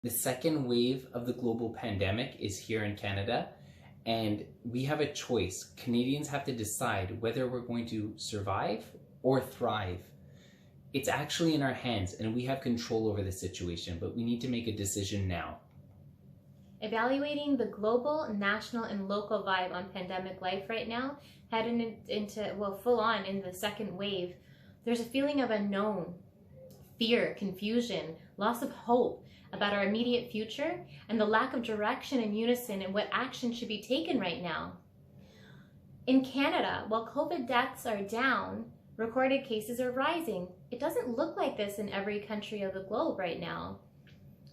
The second wave of the global pandemic is here in Canada, and we have a choice. Canadians have to decide whether we're going to survive or thrive. It's actually in our hands, and we have control over the situation, but we need to make a decision now. Evaluating the global, national, and local vibe on pandemic life right now, heading into, full on in the second wave, there's a feeling of unknown, fear, confusion, loss of hope about our immediate future, and the lack of direction and unison in what action should be taken right now. In Canada, while COVID deaths are down, recorded cases are rising. It doesn't look like this in every country of the globe right now.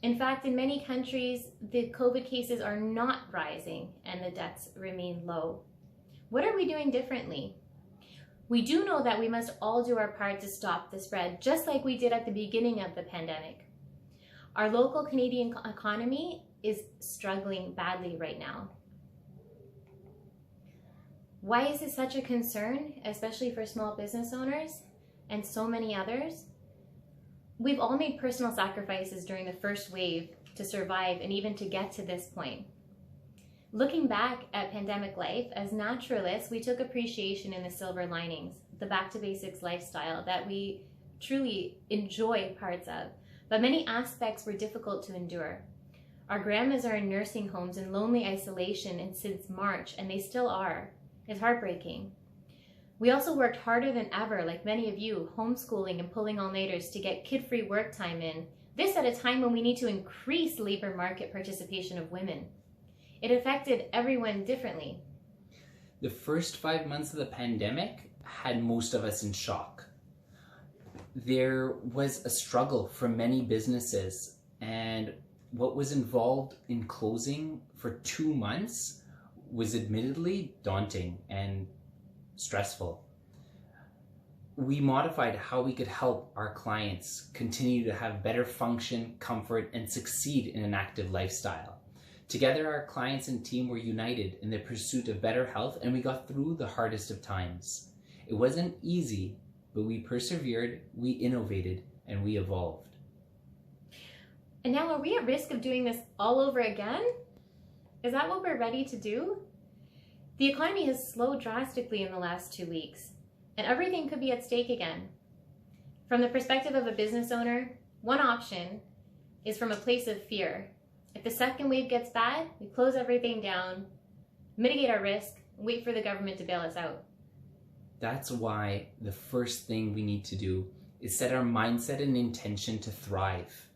In fact, in many countries, the COVID cases are not rising and the deaths remain low. What are we doing differently? We do know that we must all do our part to stop the spread, just like we did at the beginning of the pandemic. Our local Canadian economy is struggling badly right now. Why is this such a concern, especially for small business owners and so many others? We've all made personal sacrifices during the first wave to survive and even to get to this point. Looking back at pandemic life, as naturalists, we took appreciation in the silver linings, the back to basics lifestyle that we truly enjoy parts of, but many aspects were difficult to endure. Our grandmas are in nursing homes in lonely isolation and since March, and they still are. It's heartbreaking. We also worked harder than ever, like many of you, homeschooling and pulling all-nighters to get kid-free work time in. This at a time when we need to increase labor market participation of women. It affected everyone differently. The first 5 months of the pandemic had most of us in shock. There was a struggle for many businesses, and what was involved in closing for 2 months was admittedly daunting and stressful. We modified how we could help our clients continue to have better function, comfort, and succeed in an active lifestyle. Together, our clients and team were united in the pursuit of better health, and we got through the hardest of times. It wasn't easy, but we persevered, we innovated, and we evolved. And now, are we at risk of doing this all over again? Is that what we're ready to do? The economy has slowed drastically in the last 2 weeks, and everything could be at stake again. From the perspective of a business owner, one option is from a place of fear. If the second wave gets bad, we close everything down, mitigate our risk, and wait for the government to bail us out. That's why the first thing we need to do is set our mindset and intention to thrive.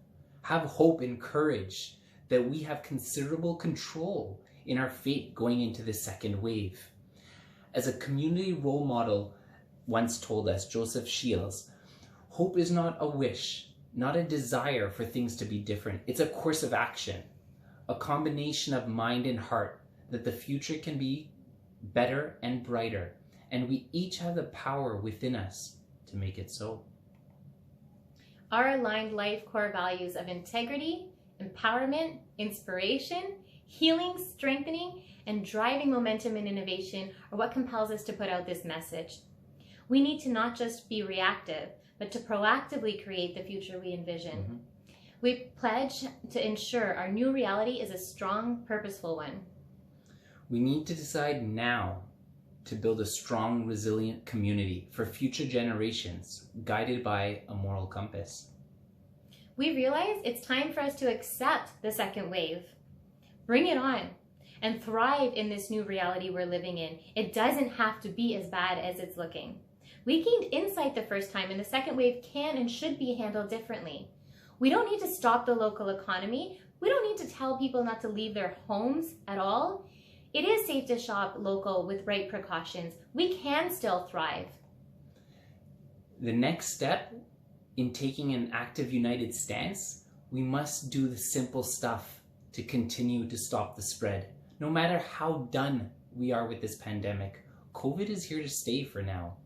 Have hope and courage that we have considerable control in our fate going into the second wave. As a community role model once told us, Joseph Shields, hope is not a wish, not a desire for things to be different. It's a course of action, a combination of mind and heart that the future can be better and brighter, and we each have the power within us to make it so. Our aligned life core values of integrity, empowerment, inspiration, healing, strengthening, and driving momentum and innovation are what compels us to put out this message. We need to not just be reactive, but to proactively create the future we envision. We pledge to ensure our new reality is a strong, purposeful one. We need to decide now to build a strong, resilient community for future generations, guided by a moral compass. We realize it's time for us to accept the second wave. Bring it on and thrive in this new reality we're living in. It doesn't have to be as bad as it's looking. We gained insight the first time, and the second wave can and should be handled differently. We don't need to stop the local economy. We don't need to tell people not to leave their homes at all. It is safe to shop local with right precautions. We can still thrive. The next step in taking an active, united stance, we must do the simple stuff to continue to stop the spread. No matter how done we are with this pandemic, COVID is here to stay for now,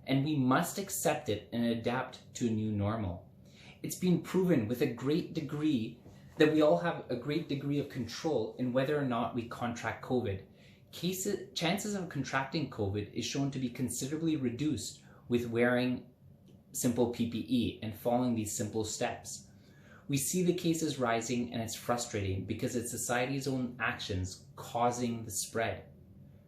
and we must accept it and adapt to a new normal. It's been proven with a great degree that we all have a great degree of control in whether or not we contract COVID. Chances of contracting COVID is shown to be considerably reduced with wearing simple PPE and following these simple steps. We see the cases rising, and it's frustrating because it's society's own actions causing the spread,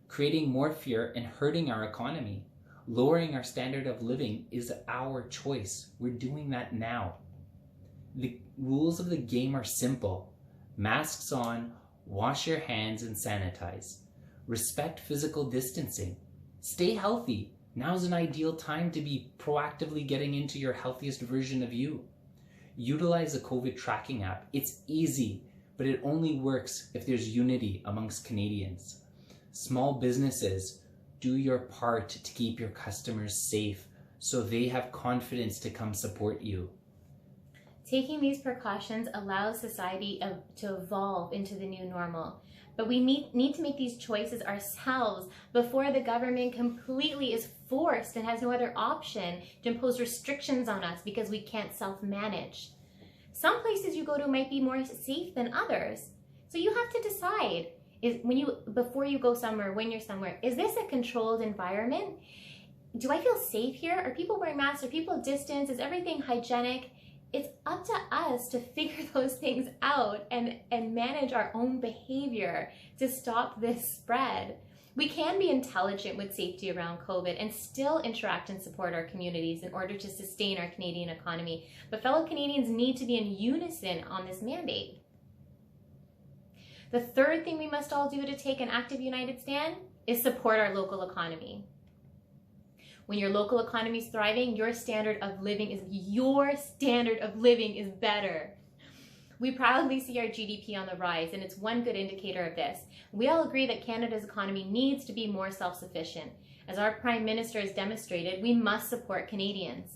creating more fear and hurting our economy. Lowering our standard of living is our choice. We're doing that now. The rules of the game are simple. Masks on, wash your hands and sanitize. Respect physical distancing. Stay healthy. Now's an ideal time to be proactively getting into your healthiest version of you. Utilize the COVID tracking app. It's easy, but it only works if there's unity amongst Canadians. Small businesses, do your part to keep your customers safe so they have confidence to come support you. Taking these precautions allows society to evolve into the new normal. But we need to make these choices ourselves before the government completely is forced and has no other option to impose restrictions on us because we can't self-manage. Some places you go to might be more safe than others. So you have to decide, before you go somewhere, when you're somewhere, is this a controlled environment? Do I feel safe here? Are people wearing masks? Are people distanced? Is everything hygienic? It's up to us to figure those things out and manage our own behavior to stop this spread. We can be intelligent with safety around COVID and still interact and support our communities in order to sustain our Canadian economy. But fellow Canadians need to be in unison on this mandate. The third thing we must all do to take an active united stand is support our local economy. When your local economy is thriving, your standard of living is better. We proudly see our GDP on the rise, and it's one good indicator of this. We all agree that Canada's economy needs to be more self-sufficient. As our Prime Minister has demonstrated, we must support Canadians.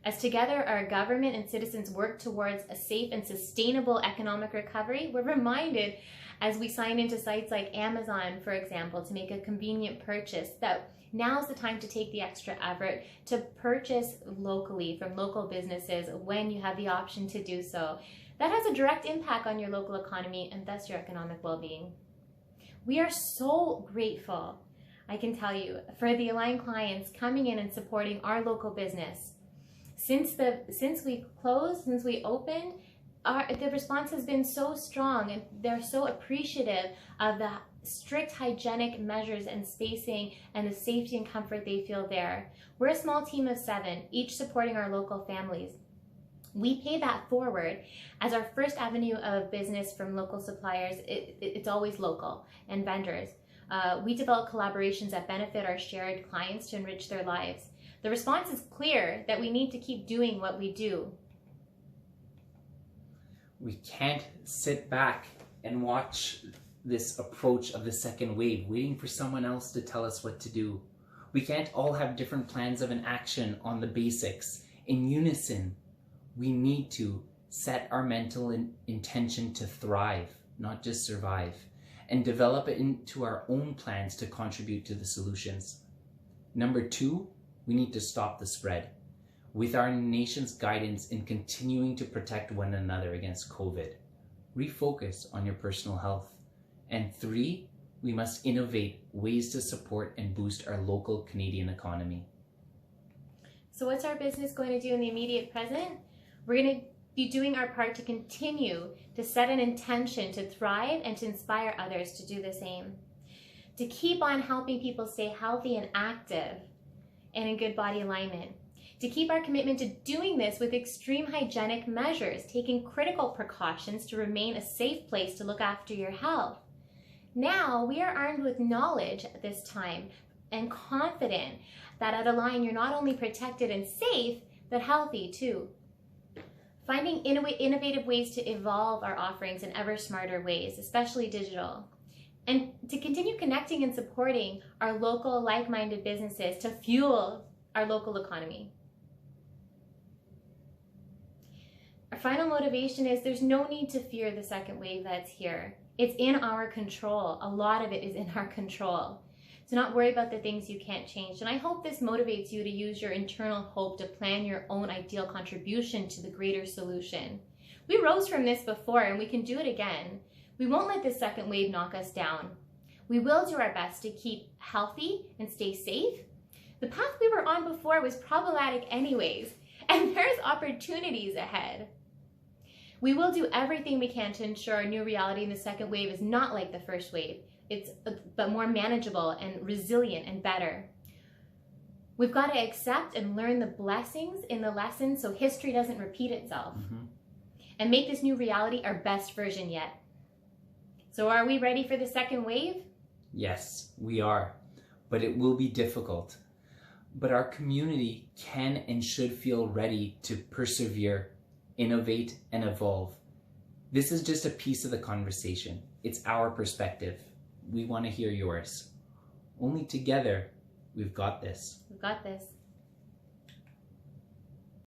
As together our government and citizens work towards a safe and sustainable economic recovery, we're reminded as we sign into sites like Amazon, for example, to make a convenient purchase, that now's the time to take the extra effort to purchase locally from local businesses when you have the option to do so. That has a direct impact on your local economy and thus your economic well-being. We are so grateful, I can tell you, for the Align clients coming in and supporting our local business. Since we opened, the response has been so strong, and they're so appreciative of the strict hygienic measures and spacing and the safety and comfort they feel there. We're a small team of 7, each supporting our local families. We pay that forward as our first avenue of business from local suppliers. It's always local and vendors. We develop collaborations that benefit our shared clients to enrich their lives. The response is clear that we need to keep doing what we do. We can't sit back and watch this approach of the second wave, waiting for someone else to tell us what to do. We can't all have different plans of an action on the basics. In unison, we need to set our mental intention to thrive, not just survive, and develop it into our own plans to contribute to the solutions. Number 2, we need to stop the spread. With our nation's guidance in continuing to protect one another against COVID, refocus on your personal health. And 3, we must innovate ways to support and boost our local Canadian economy. So what's our business going to do in the immediate present? We're going to be doing our part to continue to set an intention to thrive and to inspire others to do the same. To keep on helping people stay healthy and active and in good body alignment. To keep our commitment to doing this with extreme hygienic measures, taking critical precautions to remain a safe place to look after your health. Now, we are armed with knowledge at this time and confident that at Align you're not only protected and safe, but healthy too. Finding innovative ways to evolve our offerings in ever smarter ways, especially digital. And to continue connecting and supporting our local like-minded businesses to fuel our local economy. Our final motivation is there's no need to fear the second wave that's here. It's in our control. A lot of it is in our control. So not worry about the things you can't change. And I hope this motivates you to use your internal hope to plan your own ideal contribution to the greater solution. We rose from this before and we can do it again. We won't let this second wave knock us down. We will do our best to keep healthy and stay safe. The path we were on before was problematic anyways, and there's opportunities ahead. We will do everything we can to ensure our new reality in the second wave is not like the first wave. But more manageable and resilient and better. We've got to accept and learn the blessings in the lesson so history doesn't repeat itself. And make this new reality our best version yet. So are we ready for the second wave? Yes, we are. But it will be difficult. But our community can and should feel ready to persevere, innovate, and evolve. This is just a piece of the conversation. It's our perspective. We want to hear yours. Only together, we've got this. We've got this.